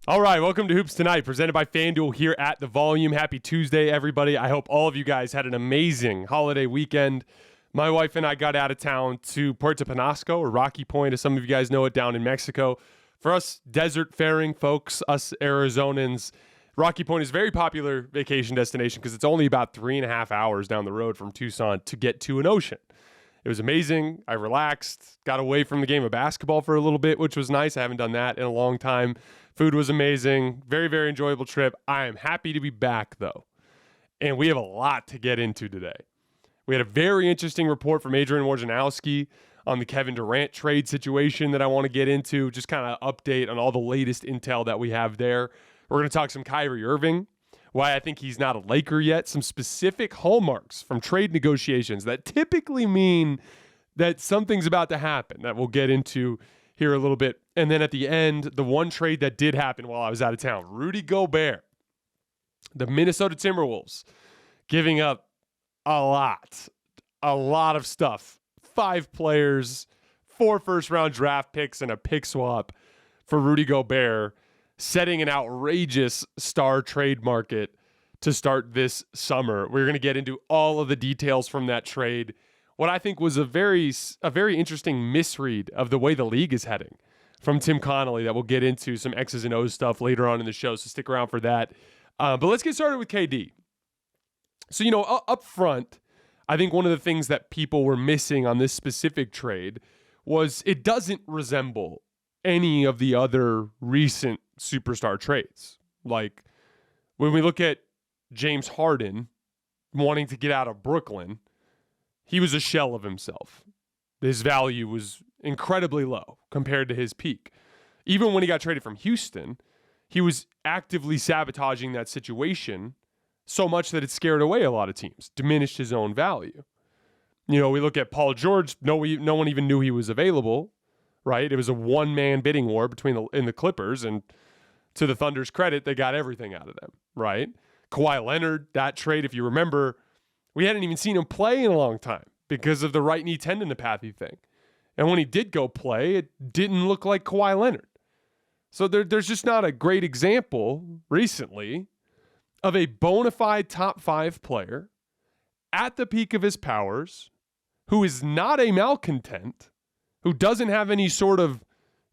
All right, welcome to Hoops Tonight, presented by FanDuel here at The Volume. Happy Tuesday, everybody. I hope all of you guys had an amazing holiday weekend. My wife and I got out of town to Puerto Penasco, or Rocky Point, as some of you guys know it, down in Mexico. For us desert-faring folks, us Arizonans, Rocky Point is a very popular vacation destination because it's only about 3.5 hours down the road from Tucson to get to an ocean. It was amazing. I relaxed, got away from the game of basketball for a little bit, which was nice. I haven't done that in a long time. Food was amazing. Very, very enjoyable trip. I am happy to be back, though. And we have a lot to get into today. We had a very interesting report from Adrian Wojnarowski on the Kevin Durant trade situation that I want to get into. Just kind of update on all the latest intel that we have there. We're going to talk some Kyrie Irving, why I think he's not a Laker yet, some specific hallmarks from trade negotiations that typically mean that something's about to happen that we'll get into here a little bit. And then at the end, the one trade that did happen while I was out of town, Rudy Gobert, the Minnesota Timberwolves, giving up a lot of stuff. 5 players, 4 first-round draft picks, and a pick swap for Rudy Gobert, setting an outrageous star trade market to start this summer. We're going to get into all of the details from that trade. What I think was a very interesting misread of the way the league is heading from Tim Connolly that we'll get into some X's and O's stuff later on in the show, so stick around for that. But let's get started with KD. So, up front, I think one of the things that people were missing on this specific trade was it doesn't resemble any of the other recent superstar trades. Like when we look at James Harden wanting to get out of Brooklyn, he was a shell of himself. His value was incredibly low compared to his peak. Even when he got traded from Houston, he was actively sabotaging that situation so much that it scared away a lot of teams, diminished his own value. We look at Paul George, no one even knew he was available, right? It was a one-man bidding war in the Clippers, and to the Thunder's credit, they got everything out of them, right? Kawhi Leonard, that trade, if you remember, we hadn't even seen him play in a long time because of the right knee tendinopathy thing. And when he did go play, it didn't look like Kawhi Leonard. So there's just not a great example recently of a bona fide top 5 player at the peak of his powers who is not a malcontent, who doesn't have any sort of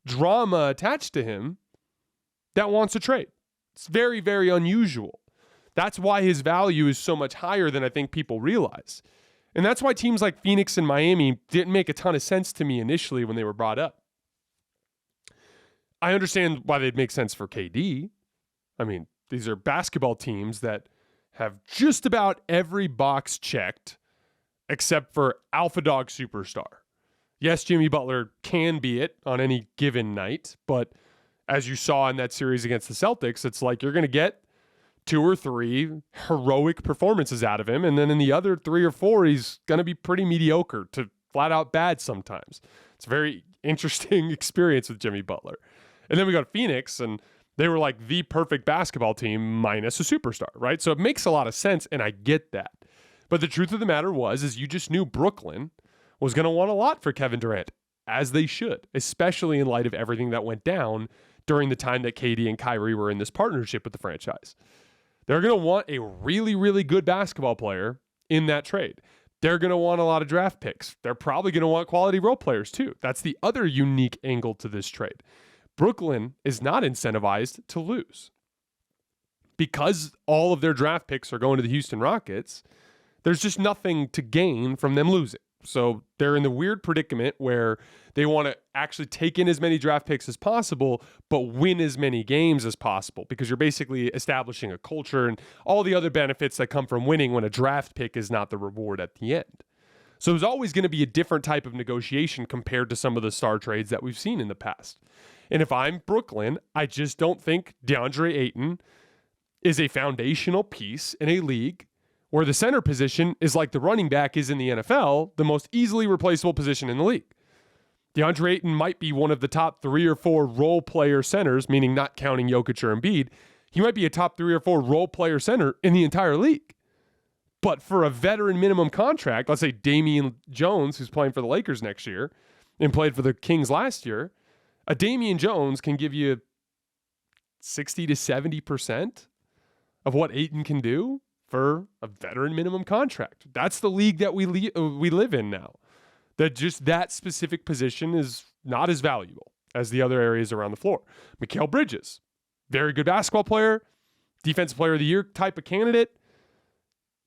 drama attached to him, that wants a trade. It's very, very unusual. That's why his value is so much higher than I think people realize. And that's why teams like Phoenix and Miami didn't make a ton of sense to me initially when they were brought up. I understand why they'd make sense for KD. I mean, these are basketball teams that have just about every box checked except for alpha dog superstar. Yes, Jimmy Butler can be it on any given night, but as you saw in that series against the Celtics, it's like you're going to get 2 or 3 heroic performances out of him, and then in the other 3 or 4, he's going to be pretty mediocre to flat out bad sometimes. It's a very interesting experience with Jimmy Butler. And then we got Phoenix, and they were like the perfect basketball team minus a superstar, right? So it makes a lot of sense, and I get that. But the truth of the matter is you just knew Brooklyn was going to want a lot for Kevin Durant, as they should, especially in light of everything that went down during the time that KD and Kyrie were in this partnership with the franchise. They're going to want a really, really good basketball player in that trade. They're going to want a lot of draft picks. They're probably going to want quality role players too. That's the other unique angle to this trade. Brooklyn is not incentivized to lose. Because all of their draft picks are going to the Houston Rockets, there's just nothing to gain from them losing. So they're in the weird predicament where they want to actually take in as many draft picks as possible, but win as many games as possible, because you're basically establishing a culture and all the other benefits that come from winning when a draft pick is not the reward at the end. So there's always going to be a different type of negotiation compared to some of the star trades that we've seen in the past. And if I'm Brooklyn, I just don't think DeAndre Ayton is a foundational piece in a league where the center position is like the running back is in the NFL, the most easily replaceable position in the league. DeAndre Ayton might be one of the top 3 or 4 role player centers, meaning not counting Jokic or Embiid. He might be a top 3 or 4 role player center in the entire league. But for a veteran minimum contract, let's say Damian Jones, who's playing for the Lakers next year and played for the Kings last year, a Damian Jones can give you 60 to 70% of what Ayton can do for a veteran minimum contract. That's the league that we live in now. That just that specific position is not as valuable as the other areas around the floor. Mikal Bridges, very good basketball player, defensive player of the year type of candidate,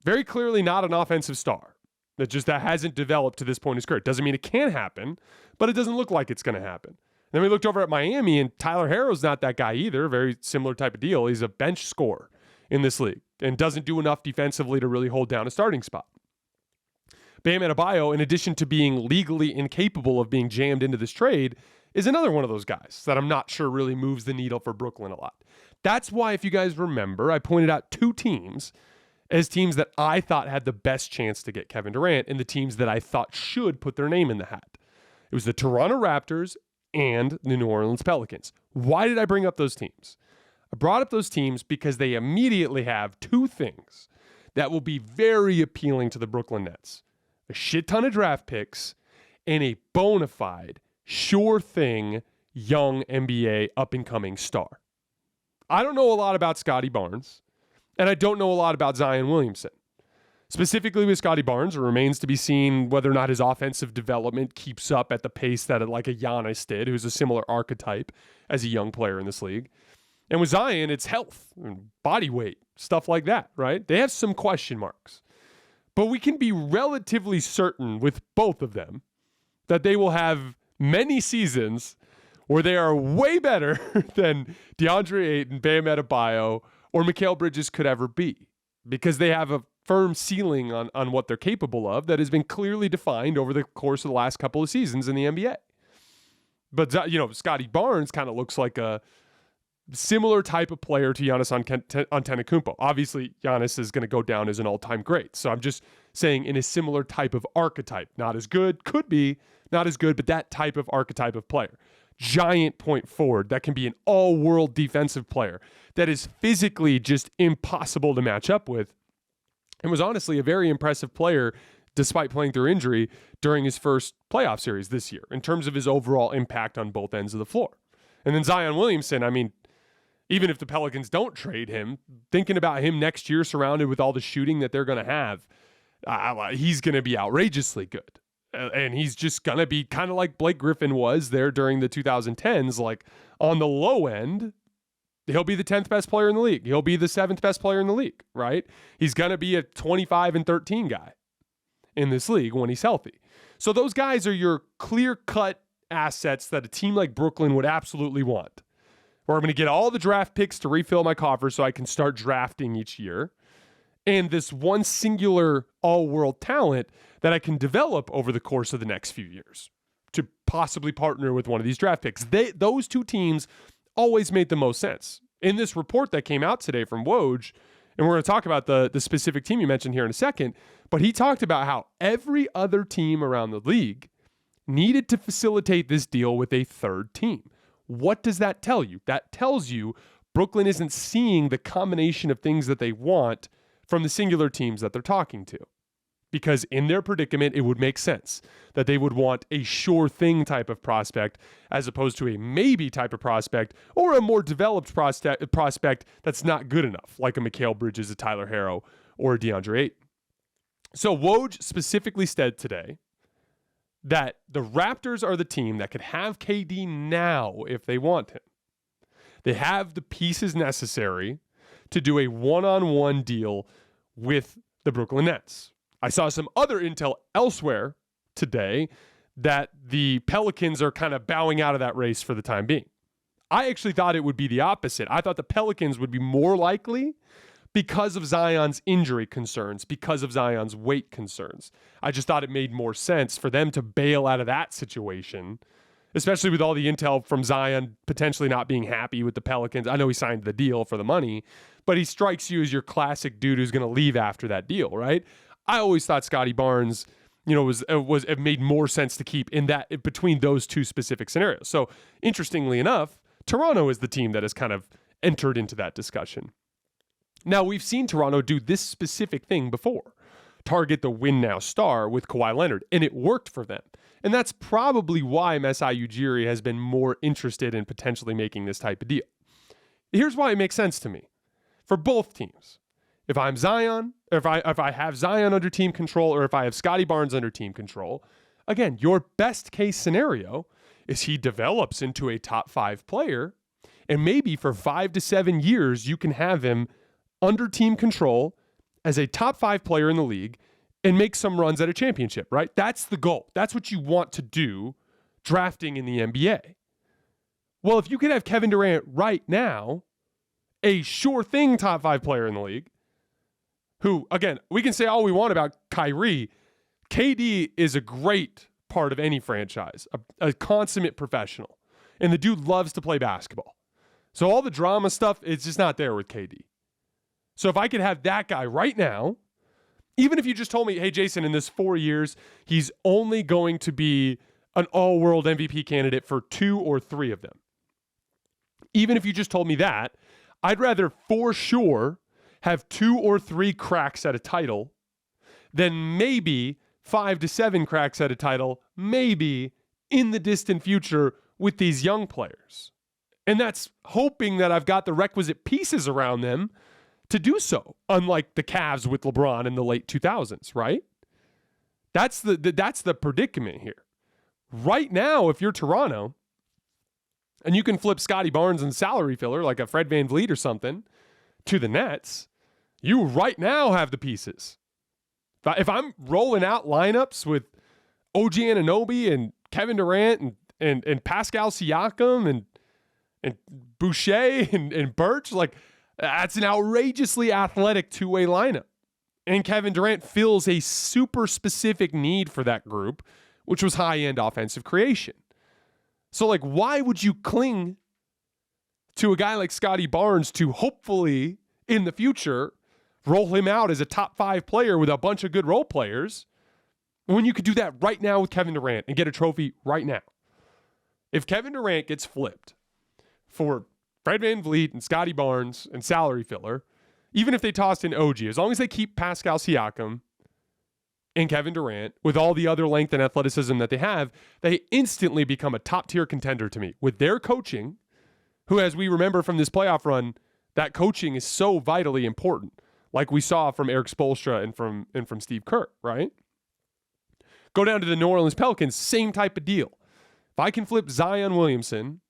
very clearly not an offensive star. That hasn't developed to this point in his career. Doesn't mean it can't happen, but it doesn't look like it's going to happen. Then we looked over at Miami, and Tyler Herro's not that guy either. Very similar type of deal. He's a bench scorer in this league and doesn't do enough defensively to really hold down a starting spot. Bam Adebayo, in addition to being legally incapable of being jammed into this trade, is another one of those guys that I'm not sure really moves the needle for Brooklyn a lot. That's why, if you guys remember, I pointed out two teams as teams that I thought had the best chance to get Kevin Durant and the teams that I thought should put their name in the hat. It was the Toronto Raptors and the New Orleans Pelicans. Why did I bring up those teams? I brought up those teams because they immediately have two things that will be very appealing to the Brooklyn Nets. A shit ton of draft picks and a bona fide, sure thing, young NBA up-and-coming star. I don't know a lot about Scotty Barnes, and I don't know a lot about Zion Williamson. Specifically with Scotty Barnes, it remains to be seen whether or not his offensive development keeps up at the pace that like a Giannis did, who's a similar archetype as a young player in this league. And with Zion, it's health and body weight, stuff like that, right? They have some question marks. But we can be relatively certain with both of them that they will have many seasons where they are way better than DeAndre Ayton, Bam Adebayo, or Mikal Bridges could ever be, because they have a firm ceiling on what they're capable of that has been clearly defined over the course of the last couple of seasons in the NBA. But, Scotty Barnes kind of looks like a similar type of player to Giannis Antetokounmpo. Obviously, Giannis is going to go down as an all-time great. So I'm just saying in a similar type of archetype. Not as good, could be, not as good, but that type of archetype of player. Giant point forward that can be an all-world defensive player that is physically just impossible to match up with, and was honestly a very impressive player despite playing through injury during his first playoff series this year in terms of his overall impact on both ends of the floor. And then Zion Williamson, I mean, even if the Pelicans don't trade him, thinking about him next year surrounded with all the shooting that they're going to have, he's going to be outrageously good. And he's just going to be kind of like Blake Griffin was there during the 2010s. Like, on the low end, he'll be the 10th best player in the league. He'll be the 7th best player in the league, right? He's going to be a 25-13 guy in this league when he's healthy. So those guys are your clear-cut assets that a team like Brooklyn would absolutely want. Where I'm going to get all the draft picks to refill my coffer so I can start drafting each year. And this one singular all-world talent that I can develop over the course of the next few years to possibly partner with one of these draft picks. Those two teams always made the most sense. In this report that came out today from Woj, and we're going to talk about the specific team you mentioned here in a second, but he talked about how every other team around the league needed to facilitate this deal with a third team. What does that tell you? That tells you Brooklyn isn't seeing the combination of things that they want from the singular teams that they're talking to. Because in their predicament, it would make sense that they would want a sure thing type of prospect as opposed to a maybe type of prospect or a more developed prospect that's not good enough, like a Mikal Bridges, a Tyler Herro, or a DeAndre Ayton. So Woj specifically said today that the Raptors are the team that could have KD now if they want him. They have the pieces necessary to do a one-on-one deal with the Brooklyn Nets. I saw some other intel elsewhere today that the Pelicans are kind of bowing out of that race for the time being. I actually thought it would be the opposite. I thought the Pelicans would be more likely because of Zion's injury concerns, because of Zion's weight concerns. I just thought it made more sense for them to bail out of that situation, especially with all the intel from Zion potentially not being happy with the Pelicans. I know he signed the deal for the money, but he strikes you as your classic dude who's going to leave after that deal, right? I always thought Scotty Barnes, it made more sense to keep in that between those two specific scenarios. So interestingly enough, Toronto is the team that has kind of entered into that discussion. Now, we've seen Toronto do this specific thing before, target the win now star with Kawhi Leonard, and it worked for them. And that's probably why Masai Ujiri has been more interested in potentially making this type of deal. Here's why it makes sense to me for both teams. If I'm Zion, if I have Zion under team control, or if I have Scotty Barnes under team control, again, your best case scenario is he develops into a top 5 player, and maybe for 5 to 7 years you can have him under team control as a top 5 player in the league and make some runs at a championship, right? That's the goal. That's what you want to do drafting in the NBA. Well, if you could have Kevin Durant right now, a sure thing top 5 player in the league, who, again, we can say all we want about Kyrie. KD is a great part of any franchise, a consummate professional. And the dude loves to play basketball. So all the drama stuff, it's just not there with KD. So if I could have that guy right now, even if you just told me, hey, Jason, in this 4 years, he's only going to be an all-world MVP candidate for 2 or 3 of them. Even if you just told me that, I'd rather for sure have 2 or 3 cracks at a title than maybe 5 to 7 cracks at a title, maybe in the distant future with these young players. And that's hoping that I've got the requisite pieces around them to do so, unlike the Cavs with LeBron in the late 2000s, right? That's the predicament here. Right now, if you're Toronto, and you can flip Scotty Barnes and salary filler like a Fred VanVleet or something to the Nets, you right now have the pieces. If I'm rolling out lineups with OG Anunoby and Kevin Durant and Pascal Siakam and Boucher and Birch, like, that's an outrageously athletic two-way lineup. And Kevin Durant fills a super specific need for that group, which was high-end offensive creation. So, like, why would you cling to a guy like Scotty Barnes to hopefully, in the future, roll him out as a top 5 player with a bunch of good role players when you could do that right now with Kevin Durant and get a trophy right now? If Kevin Durant gets flipped for Fred VanVleet and Scotty Barnes and salary filler, even if they tossed in OG, as long as they keep Pascal Siakam and Kevin Durant with all the other length and athleticism that they have, they instantly become a top-tier contender to me. With their coaching, who, as we remember from this playoff run, that coaching is so vitally important, like we saw from Eric Spoelstra and from Steve Kerr, right? Go down to the New Orleans Pelicans, same type of deal. If I can flip Zion Williamson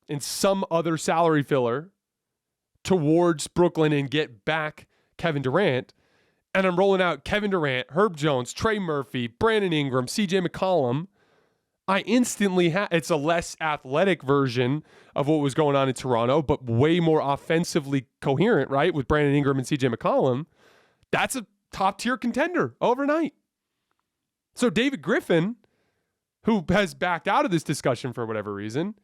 and some other salary filler towards Brooklyn and get back Kevin Durant, and I'm rolling out Kevin Durant, Herb Jones, Trey Murphy, Brandon Ingram, CJ McCollum, I instantly have, it's a less athletic version of what was going on in Toronto, but way more offensively coherent, right? With Brandon Ingram and CJ McCollum. That's a top tier contender overnight. So David Griffin, who has backed out of this discussion for whatever reason,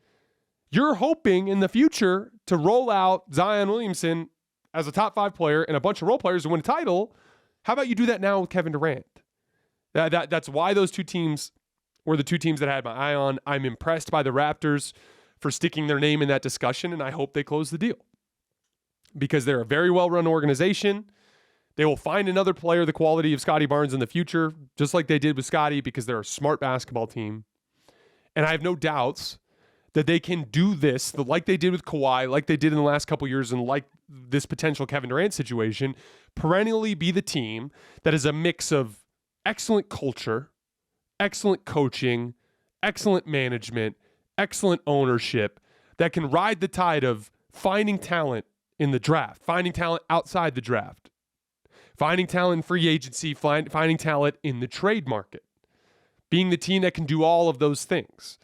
you're hoping in the future to roll out Zion Williamson as a top 5 player and a bunch of role players to win a title. How about you do that now with Kevin Durant? That's why those two teams were the two teams that I had my eye on. I'm impressed by the Raptors for sticking their name in that discussion, and I hope they close the deal because they're a very well-run organization. They will find another player the quality of Scotty Barnes in the future, just like they did with Scotty, because they're a smart basketball team. And I have no doubts that they can do this like they did with Kawhi, like they did in the last couple years, and like this potential Kevin Durant situation, perennially be the team that is a mix of excellent culture, excellent coaching, excellent management, excellent ownership that can ride the tide of finding talent in the draft, finding talent outside the draft, finding talent in free agency, finding talent in the trade market, being the team that can do all of those things.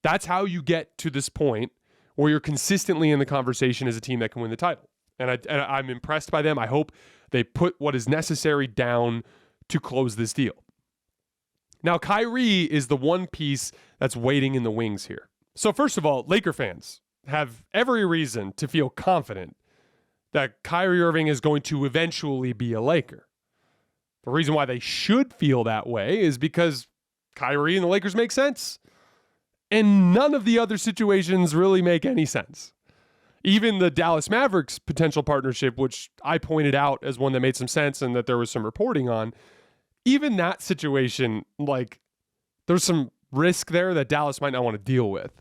That's how you get to this point where you're consistently in the conversation as a team that can win the title. And I'm impressed by them. I hope they put what is necessary down to close this deal. Now, Kyrie is the one piece that's waiting in the wings here. So first of all, Laker fans have every reason to feel confident that Kyrie Irving is going to eventually be a Laker. The reason why they should feel that way is because Kyrie and the Lakers make sense. And none of the other situations really make any sense. Even the Dallas Mavericks potential partnership, which I pointed out as one that made some sense and that there was some reporting on, even that situation, like, there's some risk there that Dallas might not want to deal with.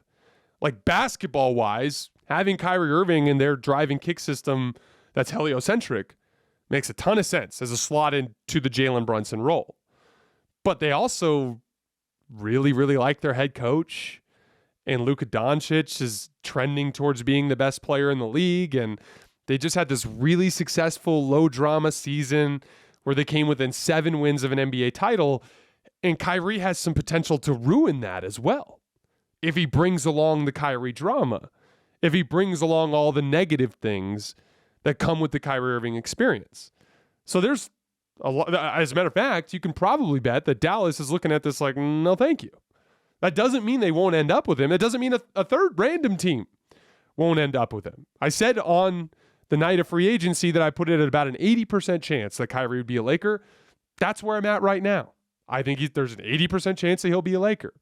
Like, basketball-wise, Having Kyrie Irving in their driving kick system that's heliocentric makes a ton of sense as a slot into the Jalen Brunson role. But they also really, really like their head coach. And Luka Doncic is trending towards being the best player in the league. And they just had this really successful low-drama season where they came within 7 wins of an NBA title. And Kyrie has some potential to ruin that as well. If he brings along the Kyrie drama, if he brings along all the negative things that come with the Kyrie Irving experience. So there's a lot. As a matter of fact, you can probably bet that Dallas is looking at this like, no, thank you. That doesn't mean they won't end up with him. It doesn't mean a third random team won't end up with him. I said on the night of free agency that I put it at about an 80% chance that Kyrie would be a Laker. That's where I'm at right now. I think there's an 80% chance that he'll be a Laker.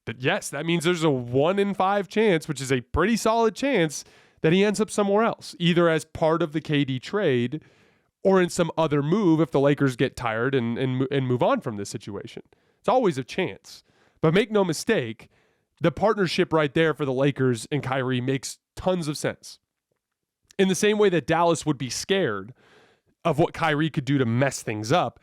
But yes, that means there's a 1 in 5 chance, which is a pretty solid chance, that he ends up somewhere else, either as part of the KD trade or in some other move if the Lakers get tired and move on from this situation. It's always a chance. But make no mistake, the partnership right there for the Lakers and Kyrie makes tons of sense. In the same way that Dallas would be scared of what Kyrie could do to mess things up,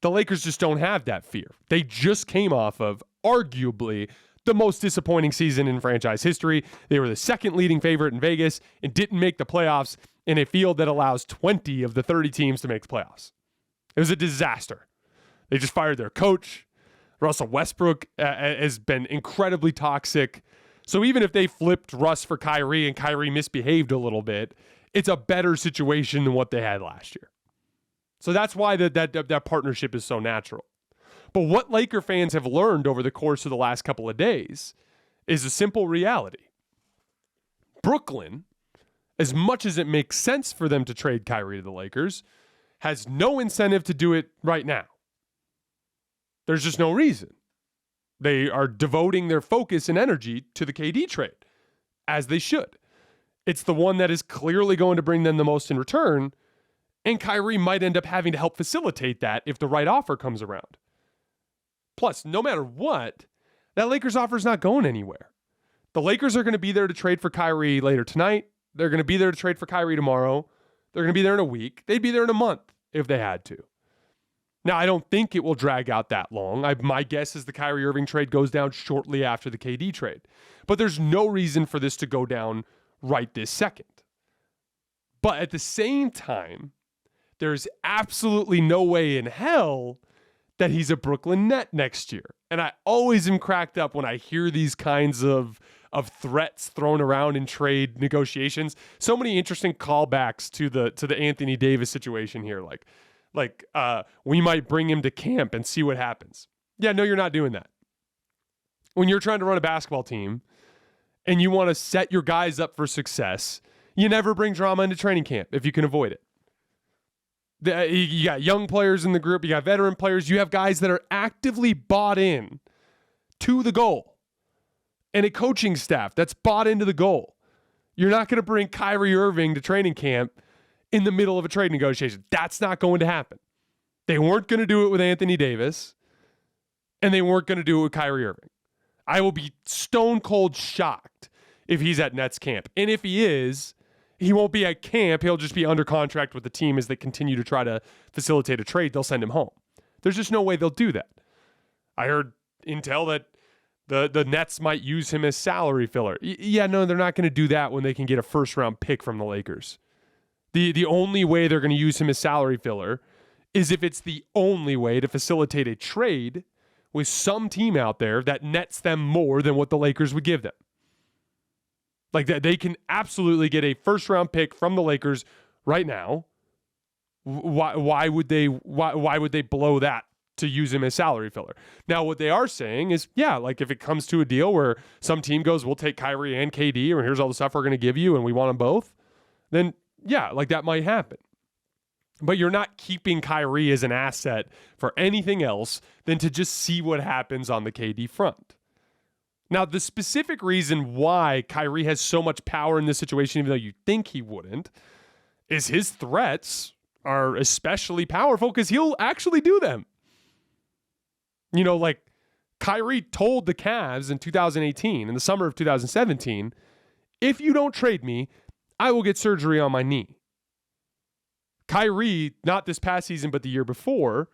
the Lakers just don't have that fear. They just came off of arguably the most disappointing season in franchise history. They were the second leading favorite in Vegas and didn't make the playoffs in a field that allows 20 of the 30 teams to make the playoffs. It was a disaster. They just fired their coach. Russell Westbrook has been incredibly toxic. So even if they flipped Russ for Kyrie and Kyrie misbehaved a little bit, it's a better situation than what they had last year. So that's why that partnership is so natural. But what Laker fans have learned over the course of the last couple of days is a simple reality. Brooklyn, as much as it makes sense for them to trade Kyrie to the Lakers, has no incentive to do it right now. There's just no reason. They are devoting their focus and energy to the KD trade, as they should. It's the one that is clearly going to bring them the most in return, and Kyrie might end up having to help facilitate that if the right offer comes around. Plus, no matter what, that Lakers offer is not going anywhere. The Lakers are going to be there to trade for Kyrie later tonight. They're going to be there to trade for Kyrie tomorrow. They're going to be there in a week. They'd be there in a month if they had to. Now, I don't think it will drag out that long. My guess is the Kyrie Irving trade goes down shortly after the KD trade. But there's no reason for this to go down right this second. But at the same time, there's absolutely no way in hell that he's a Brooklyn Net next year. And I always am cracked up when I hear these kinds of threats thrown around in trade negotiations. So many interesting callbacks to the Anthony Davis situation here. Like we might bring him to camp and see what happens. Yeah, no, you're not doing that. When you're trying to run a basketball team and you want to set your guys up for success, you never bring drama into training camp if you can avoid it. You got young players in the group. You got veteran players. You have guys that are actively bought in to the goal and a coaching staff that's bought into the goal. You're not going to bring Kyrie Irving to training camp in the middle of a trade negotiation. That's not going to happen. They weren't going to do it with Anthony Davis, and they weren't going to do it with Kyrie Irving. I will be stone cold shocked if he's at Nets camp. And if he is, he won't be at camp. He'll just be under contract with the team as they continue to try to facilitate a trade. They'll send him home. There's just no way they'll do that. I heard intel that the Nets might use him as salary filler. Yeah, no, they're not going to do that when they can get a first-round pick from the Lakers. The only way they're going to use him as salary filler is if it's the only way to facilitate a trade with some team out there that nets them more than what the Lakers would give them. Like that, they can absolutely get a first-round pick from the Lakers right now. Why would they blow that to use him as salary filler? Now, what they are saying is, yeah, like if it comes to a deal where some team goes, we'll take Kyrie and KD, or here's all the stuff we're going to give you, and we want them both, then yeah, like that might happen. But you're not keeping Kyrie as an asset for anything else than to just see what happens on the KD front. Now, the specific reason why Kyrie has so much power in this situation, even though you think he wouldn't, is his threats are especially powerful because he'll actually do them. You know, like Kyrie told the Cavs in 2018, in the summer of 2017, if you don't trade me, I will get surgery on my knee. Kyrie, not this past season, but the year before,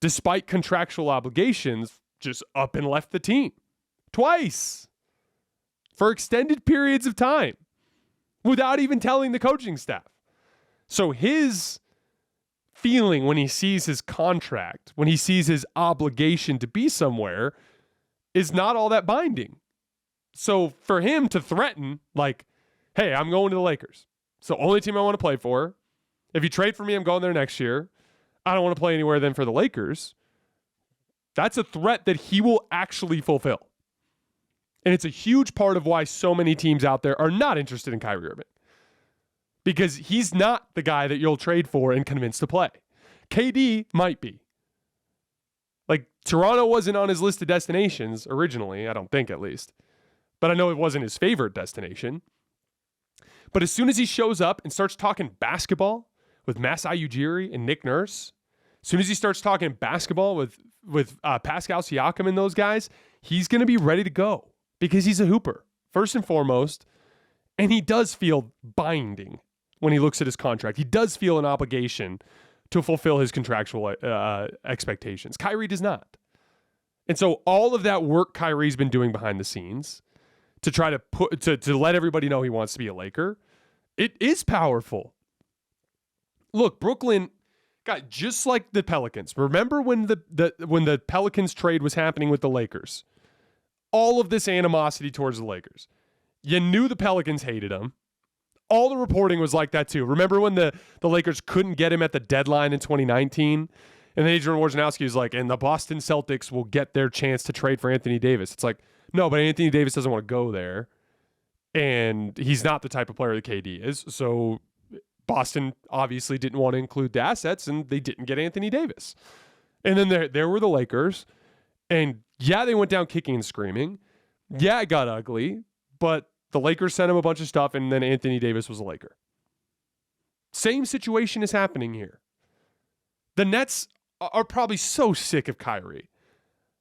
despite contractual obligations, just up and left the team twice for extended periods of time without even telling the coaching staff. So his feeling when he sees his contract, when he sees his obligation to be somewhere, is not all that binding. So for him to threaten, like, hey, I'm going to the Lakers. It's the only team I want to play for. If you trade for me, I'm going there next year. I don't want to play anywhere then for the Lakers. That's a threat that he will actually fulfill. And it's a huge part of why so many teams out there are not interested in Kyrie Irving. Because he's not the guy that you'll trade for and convince to play. KD might be. Like, Toronto wasn't on his list of destinations originally, I don't think at least. But I know it wasn't his favorite destination. But as soon as he shows up and starts talking basketball with Masai Ujiri and Nick Nurse, as soon as he starts talking basketball with Pascal Siakam and those guys, he's going to be ready to go because he's a hooper, first and foremost. And he does feel binding when he looks at his contract. He does feel an obligation to fulfill his contractual expectations. Kyrie does not. And so all of that work Kyrie's been doing behind the scenes to try to to let everybody know he wants to be a Laker, it is powerful. Look, Brooklyn got just like the Pelicans. Remember when the Pelicans trade was happening with the Lakers? All of this animosity towards the Lakers. You knew the Pelicans hated him. All the reporting was like that too. Remember when the Lakers couldn't get him at the deadline in 2019? And then Adrian Wojnarowski was like, and the Boston Celtics will get their chance to trade for Anthony Davis. It's like, no, but Anthony Davis doesn't want to go there. And he's not the type of player that KD is. So Boston obviously didn't want to include the assets, and they didn't get Anthony Davis. And then there were the Lakers. And yeah, they went down kicking and screaming. Yeah, it got ugly. But the Lakers sent him a bunch of stuff, and then Anthony Davis was a Laker. Same situation is happening here. The Nets are probably so sick of Kyrie.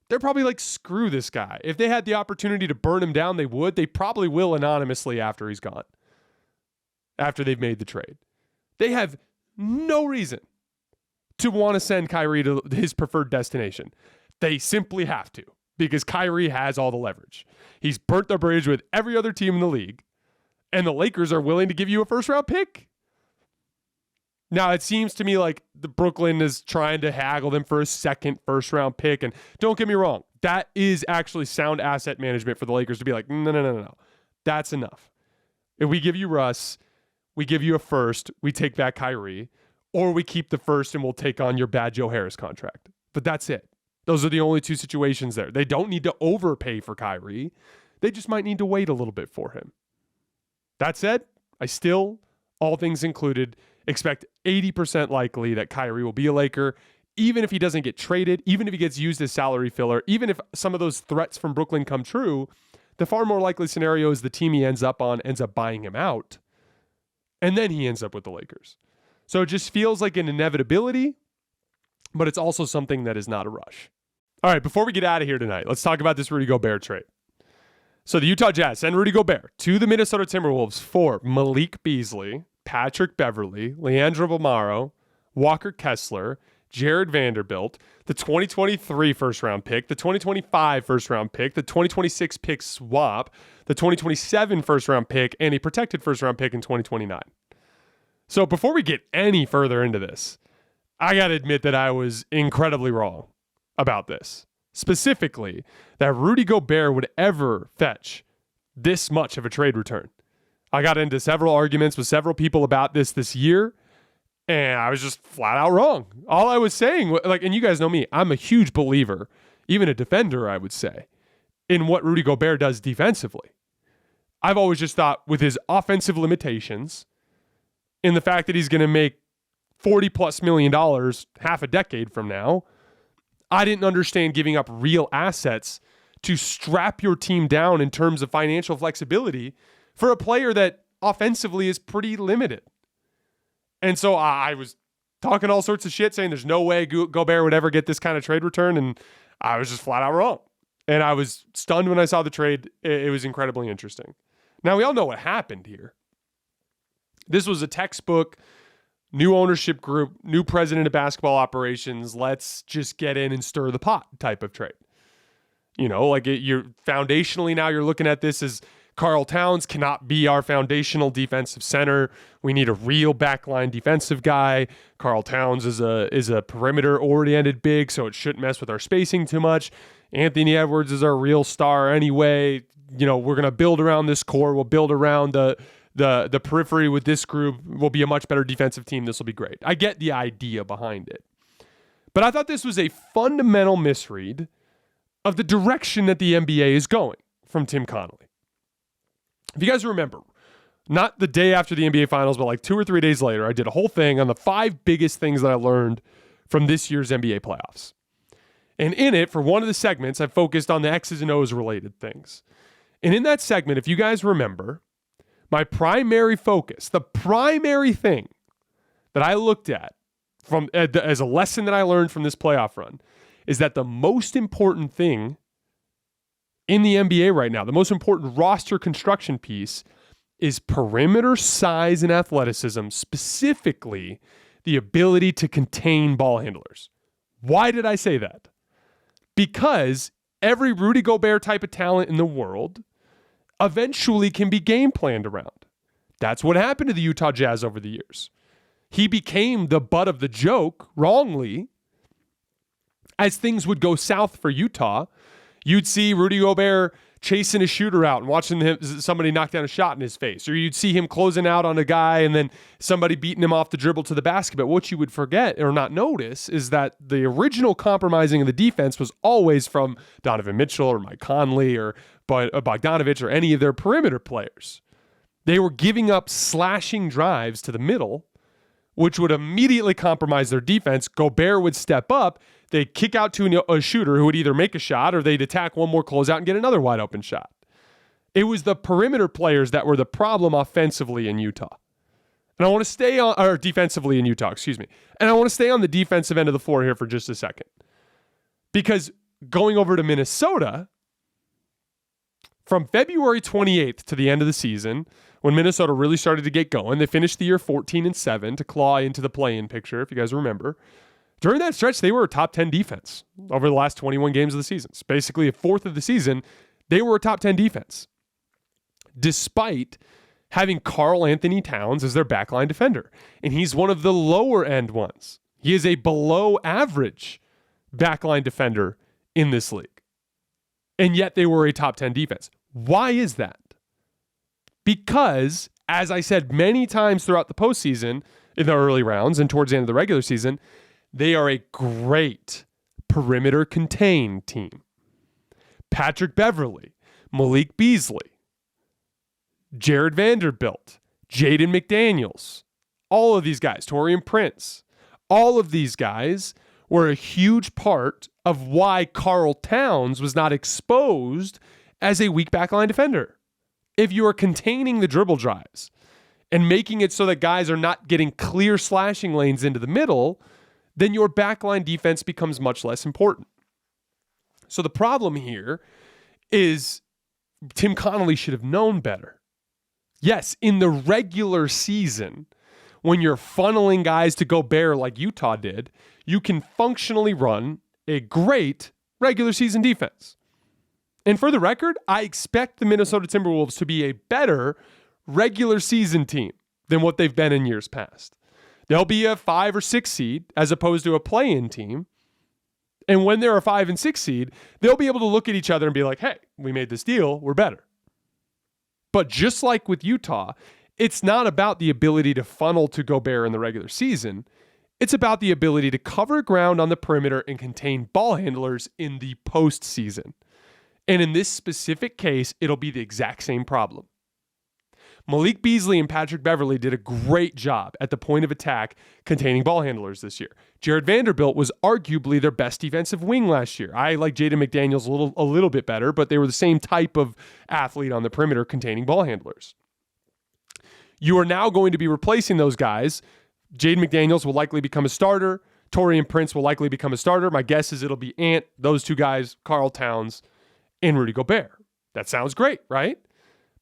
They're probably like, screw this guy. If they had the opportunity to burn him down, they would. They probably will anonymously after he's gone, after they've made the trade. They have no reason to want to send Kyrie to his preferred destination. They simply have to, because Kyrie has all the leverage. He's burnt the bridge with every other team in the league, and the Lakers are willing to give you a first-round pick. Now, it seems to me like the Brooklyn is trying to haggle them for a second first-round pick, and don't get me wrong, that is actually sound asset management for the Lakers to be like, no. That's enough. If we give you Russ, we give you a first, we take back Kyrie, or we keep the first and we'll take on your bad Joe Harris contract. But that's it. Those are the only two situations there. They don't need to overpay for Kyrie. They just might need to wait a little bit for him. That said, I still, all things included, expect 80% likely that Kyrie will be a Laker, even if he doesn't get traded, even if he gets used as salary filler, even if some of those threats from Brooklyn come true. The far more likely scenario is the team he ends up on ends up buying him out, and then he ends up with the Lakers. So it just feels like an inevitability, but it's also something that is not a rush. All right, before we get out of here tonight, let's talk about this Rudy Gobert trade. So the Utah Jazz send Rudy Gobert to the Minnesota Timberwolves for Malik Beasley, Patrick Beverley, Leandro Bolmaro, Walker Kessler, Jared Vanderbilt, the 2023 first-round pick, the 2025 first-round pick, the 2026 pick swap, the 2027 first-round pick, and a protected first-round pick in 2029. So before we get any further into this, I got to admit that I was incredibly wrong about this. Specifically, that Rudy Gobert would ever fetch this much of a trade return. I got into several arguments with several people about this year, and I was just flat out wrong. All I was saying, and you guys know me, I'm a huge believer, even a defender, I would say, in what Rudy Gobert does defensively. I've always just thought with his offensive limitations, in the fact that he's going to make $40+ million half a decade from now, I didn't understand giving up real assets to strap your team down in terms of financial flexibility for a player that offensively is pretty limited. And so I was talking all sorts of shit, saying there's no way Gobert would ever get this kind of trade return, and I was just flat out wrong. And I was stunned when I saw the trade. It was incredibly interesting. Now, we all know what happened here. This was a textbook, new ownership group, new president of basketball operations. Let's just get in and stir the pot type of trade. You're foundationally now you're looking at this as Karl Towns cannot be our foundational defensive center. We need a real backline defensive guy. Karl Towns is a perimeter-oriented big, so it shouldn't mess with our spacing too much. Anthony Edwards is our real star anyway. We're going to build around this core. We'll build around the periphery with this group. We'll be a much better defensive team. This will be great. I get the idea behind it. But I thought this was a fundamental misread of the direction that the NBA is going from Tim Connelly. If you guys remember, not the day after the NBA Finals, but like 2 or 3 days later, I did a whole thing on the 5 biggest things that I learned from this year's NBA playoffs. And in it, for one of the segments, I focused on the X's and O's related things. And in that segment, if you guys remember, my primary focus, the primary thing that I looked at from as a lesson that I learned from this playoff run is that the most important thing in the NBA right now, the most important roster construction piece is perimeter size and athleticism, specifically the ability to contain ball handlers. Why did I say that? Because every Rudy Gobert type of talent in the world eventually can be game planned around. That's what happened to the Utah Jazz over the years. He became the butt of the joke wrongly as things would go south for Utah. You'd see Rudy Gobert chasing a shooter out and watching somebody knock down a shot in his face. Or you'd see him closing out on a guy and then somebody beating him off the dribble to the basket. But what you would forget or not notice is that the original compromising of the defense was always from Donovan Mitchell or Mike Conley or Bogdanovich or any of their perimeter players. They were giving up slashing drives to the middle, which would immediately compromise their defense. Gobert would step up. They'd kick out to a shooter who would either make a shot or they'd attack one more closeout and get another wide open shot. It was the perimeter players that were the problem offensively in Utah. And I want to stay on, or defensively in Utah, excuse me. And I want to stay on the defensive end of the floor here for just a second. Because going over to Minnesota, from February 28th to the end of the season, when Minnesota really started to get going, they finished the year 14-7 to claw into the play-in picture, if you guys remember. During that stretch, they were a top 10 defense over the last 21 games of the season. It's basically a fourth of the season, they were a top 10 defense, despite having Karl Anthony Towns as their backline defender. And he's one of the lower end ones. He is a below average backline defender in this league. And yet they were a top 10 defense. Why is that? Because, as I said many times throughout the postseason, in the early rounds and towards the end of the regular season, they are a great perimeter contained team. Patrick Beverley, Malik Beasley, Jared Vanderbilt, Jaden McDaniels, all of these guys, Taurean Prince, all of these guys were a huge part of why Karl Towns was not exposed as a weak backline defender. If you are containing the dribble drives and making it so that guys are not getting clear slashing lanes into the middle, then your backline defense becomes much less important. So the problem here is Tim Connelly should have known better. Yes, in the regular season, when you're funneling guys to Gobert like Utah did, you can functionally run a great regular season defense. And for the record, I expect the Minnesota Timberwolves to be a better regular season team than what they've been in years past. They'll be a 5 or 6 seed as opposed to a play-in team. And when they're a 5 and 6 seed, they'll be able to look at each other and be like, hey, we made this deal, we're better. But just like with Utah, it's not about the ability to funnel to Gobert in the regular season. It's about the ability to cover ground on the perimeter and contain ball handlers in the postseason. And in this specific case, it'll be the exact same problem. Malik Beasley and Patrick Beverley did a great job at the point of attack containing ball handlers this year. Jared Vanderbilt was arguably their best defensive wing last year. I like Jaden McDaniels a little bit better, but they were the same type of athlete on the perimeter containing ball handlers. You are now going to be replacing those guys. Jaden McDaniels will likely become a starter. Taurean Prince will likely become a starter. My guess is it'll be Ant, those two guys, Karl Towns, and Rudy Gobert. That sounds great, right?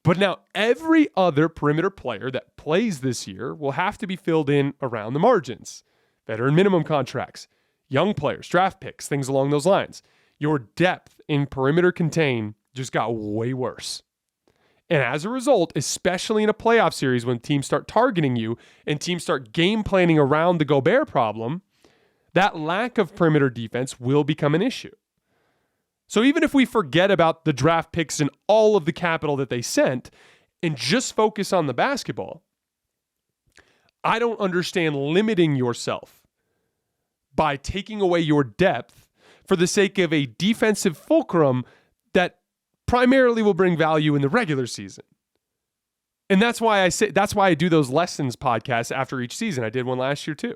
But now every other perimeter player that plays this year will have to be filled in around the margins. Veteran minimum contracts, young players, draft picks, things along those lines. Your depth in perimeter contain just got way worse. And as a result, especially in a playoff series when teams start targeting you and teams start game planning around the Gobert problem, that lack of perimeter defense will become an issue. So even if we forget about the draft picks and all of the capital that they sent and just focus on the basketball, I don't understand limiting yourself by taking away your depth for the sake of a defensive fulcrum that primarily will bring value in the regular season. And that's why I do those lessons podcasts after each season. I did one last year too.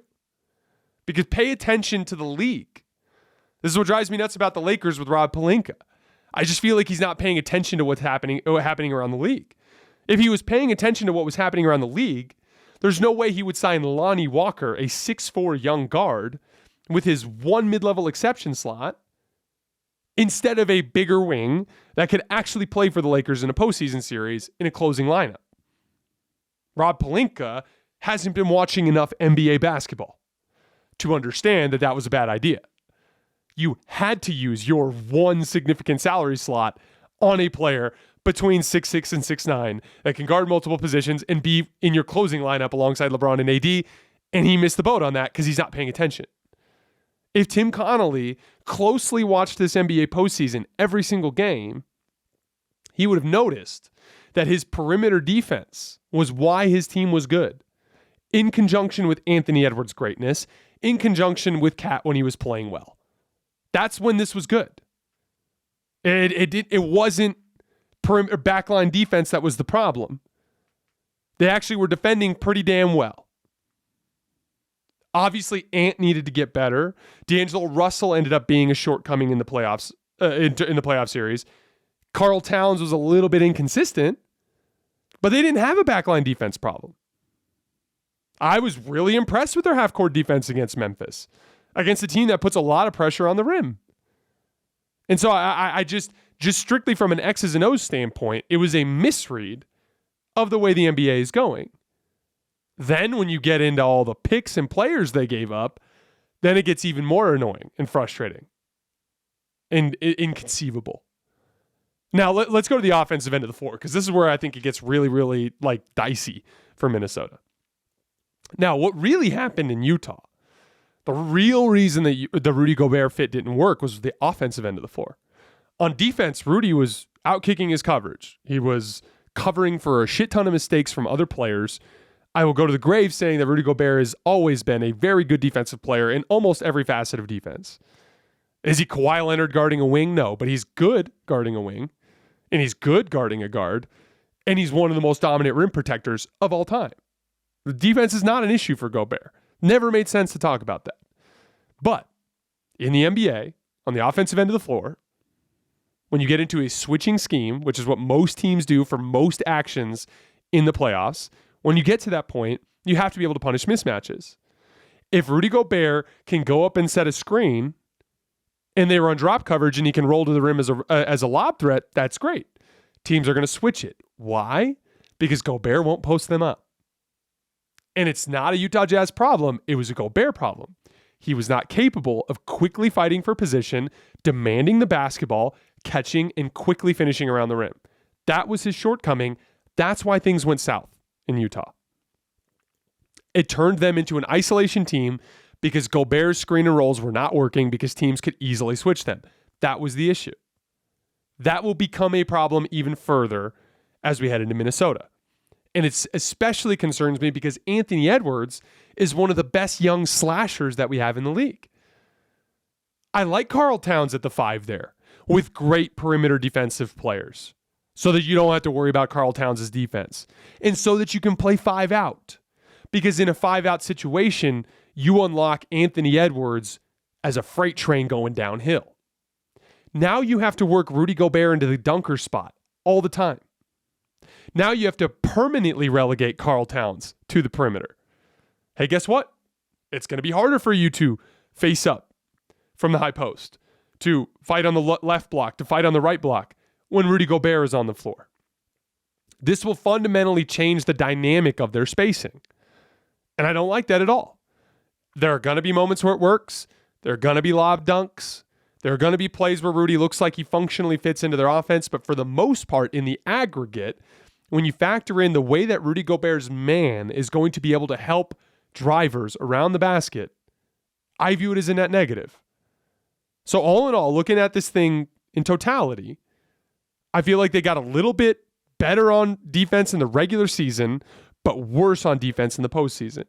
Because pay attention to the league. This is what drives me nuts about the Lakers with Rob Pelinka. I just feel like he's not paying attention to what's happening around the league. If he was paying attention to what was happening around the league, there's no way he would sign Lonnie Walker, a 6'4" young guard, with his one mid-level exception slot, instead of a bigger wing that could actually play for the Lakers in a postseason series in a closing lineup. Rob Pelinka hasn't been watching enough NBA basketball to understand that that was a bad idea. You had to use your one significant salary slot on a player between 6'6" and 6'9" that can guard multiple positions and be in your closing lineup alongside LeBron and AD, and he missed the boat on that because he's not paying attention. If Tim Connolly closely watched this NBA postseason every single game, he would have noticed that his perimeter defense was why his team was good, in conjunction with Anthony Edwards' greatness, in conjunction with Cat when he was playing well. That's when this was good. It wasn't perimeter backline defense that was the problem. They actually were defending pretty damn well. Obviously, Ant needed to get better. D'Angelo Russell ended up being a shortcoming in the playoffs, in the playoff series. Karl Towns was a little bit inconsistent, but they didn't have a backline defense problem. I was really impressed with their half-court defense against Memphis, against a team that puts a lot of pressure on the rim. And so I just strictly from an X's and O's standpoint, it was a misread of the way the NBA is going. Then when you get into all the picks and players they gave up, then it gets even more annoying and frustrating and inconceivable. Now, let's go to the offensive end of the floor, because this is where I think it gets really, really dicey for Minnesota. Now, what really happened in Utah, the real reason that the Rudy Gobert fit didn't work was the offensive end of the floor. On defense, Rudy was outkicking his coverage. He was covering for a shit ton of mistakes from other players. I will go to the grave saying that Rudy Gobert has always been a very good defensive player in almost every facet of defense. Is he Kawhi Leonard guarding a wing? No, but he's good guarding a wing, and he's good guarding a guard, and he's one of the most dominant rim protectors of all time. The defense is not an issue for Gobert. Never made sense to talk about that. But in the NBA, on the offensive end of the floor, when you get into a switching scheme, which is what most teams do for most actions in the playoffs, when you get to that point, you have to be able to punish mismatches. If Rudy Gobert can go up and set a screen and they run drop coverage and he can roll to the rim as a lob threat, that's great. Teams are going to switch it. Why? Because Gobert won't post them up. And it's not a Utah Jazz problem. It was a Gobert problem. He was not capable of quickly fighting for position, demanding the basketball, catching, and quickly finishing around the rim. That was his shortcoming. That's why things went south in Utah. It turned them into an isolation team because Gobert's screen and rolls were not working because teams could easily switch them. That was the issue. That will become a problem even further as we head into Minnesota. And it especially concerns me because Anthony Edwards is one of the best young slashers that we have in the league. I like Karl Towns at the 5 there with great perimeter defensive players so that you don't have to worry about Karl Towns' defense and so that you can play 5 out. Because in a 5 out situation, you unlock Anthony Edwards as a freight train going downhill. Now you have to work Rudy Gobert into the dunker spot all the time. Now you have to permanently relegate Karl Towns to the perimeter. Hey, guess what? It's going to be harder for you to face up from the high post, to fight on the left block, to fight on the right block when Rudy Gobert is on the floor. This will fundamentally change the dynamic of their spacing. And I don't like that at all. There are going to be moments where it works. There are going to be lob dunks. There are going to be plays where Rudy looks like he functionally fits into their offense. But for the most part, in the aggregate, when you factor in the way that Rudy Gobert's man is going to be able to help drivers around the basket, I view it as a net negative. So all in all, looking at this thing in totality, I feel like they got a little bit better on defense in the regular season, but worse on defense in the postseason.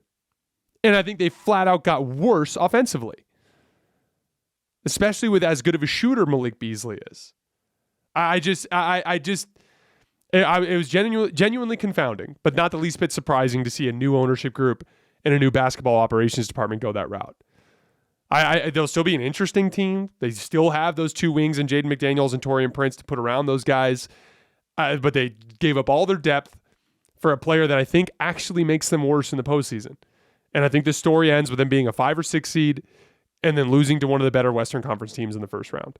And I think they flat out got worse offensively, especially with as good of a shooter Malik Beasley is. It was genuinely confounding, but not the least bit surprising to see a new ownership group and a new basketball operations department go that route. They'll still be an interesting team. They still have those two wings in Jaden McDaniels and Taurean Prince to put around those guys, but they gave up all their depth for a player that I think actually makes them worse in the postseason. And I think the story ends with them being a 5 or 6 seed and then losing to one of the better Western Conference teams in the first round.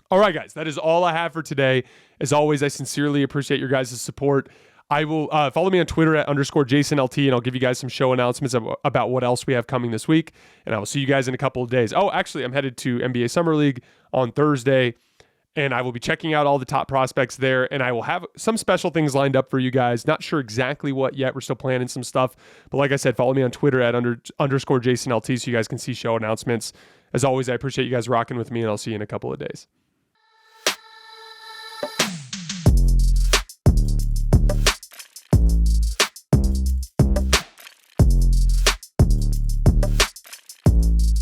All right, guys, that is all I have for today. As always, I sincerely appreciate your guys' support. I will follow me on Twitter at _JasonLT, and I'll give you guys some show announcements about what else we have coming this week. And I will see you guys in a couple of days. Oh, actually, I'm headed to NBA Summer League on Thursday, and I will be checking out all the top prospects there. And I will have some special things lined up for you guys. Not sure exactly what yet. We're still planning some stuff. But like I said, follow me on Twitter at _JasonLT so you guys can see show announcements. As always, I appreciate you guys rocking with me, and I'll see you in a couple of days.